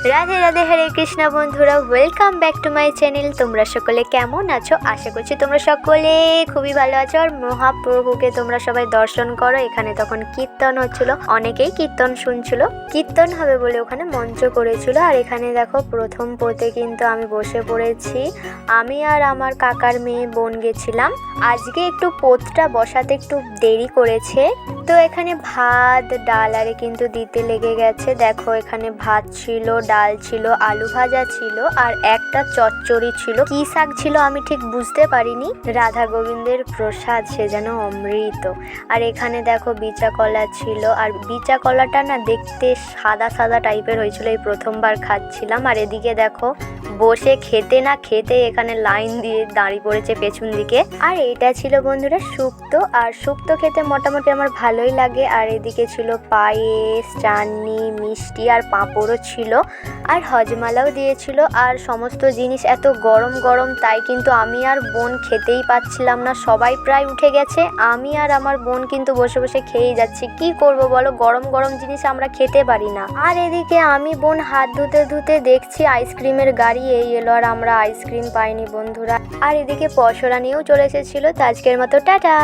রাধে রাধে, হরে কৃষ্ণ বন্ধুরা, welcome back to my channel. তোমরা সকলে কেমন আছো? আশা করছি তোমরা সকলে খুবই ভালো আছো আর মহাপ্রভুকে তোমরা সবাই দর্শন করো। এখানে তখন কীর্তন হচ্ছিল, অনেকেই কীর্তন শুনছিল, কীর্তন হবে বলে ওখানে মঞ্চ করেছিল। আর এখানে দেখো প্রথম পোতে কিন্তু আমি বসে পড়েছি। আমি আর আমার কাকার মেয়ে বোন গেছিলাম। আজকে একটু পোতটা বসাতে একটু দেরি করেছে, তো এখানে ভাত ডাল আরে কিন্তু দিতে লেগে গেছে। দেখো এখানে ভাত ছিল, ডাল ছিল, আলু ভাজা ছিল আর একটা চচ্চড়ি ছিল। কি শাক ছিল আমি ঠিক বুঝতে পারিনি। রাধা গোবিন্দের প্রসাদ, সে যেন অমৃত। আর এখানে দেখো বিচা কলা ছিল, আর বিচা কলাটা না দেখতে সাদা সাদা টাইপের হয়েছিল, এই প্রথমবার খাচ্ছিলাম। আর এদিকে দেখো বসে খেতে না খেতে এখানে লাইন দিয়ে দাঁড়িয়ে পড়েছে পেছন দিকে। আর এটা ছিল বন্ধুরা শুক্তো, আর শুক্তো খেতে মোটামুটি আমার ভালোই লাগে। আর এদিকে ছিল পায়েস, চাটনি, মিষ্টি আর পাঁপড়ও ছিল, আর হজমালাও দিয়েছিল। আর সমস্ত জিনিস এত গরম গরম, তাই কিন্তু আমি আর বোন খেতেই পাচ্ছিলাম না। সবাই প্রায় উঠে গেছে, আমি আর আমার বোন কিন্তু বসে বসে খেয়েই যাচ্ছি। কি করব বলো, গরম গরম জিনিস আমরা খেতে পারি না। আর এদিকে আমি বোন হাত ধুতে ধুতে দেখছি আইসক্রিমের গাড়ি এই এলো, আর আমরা আইসক্রিম পাইনি বন্ধুরা। আর এদিকে পসরা নিয়েও চলে এসেছিল। তো আজকের মতো টাটা।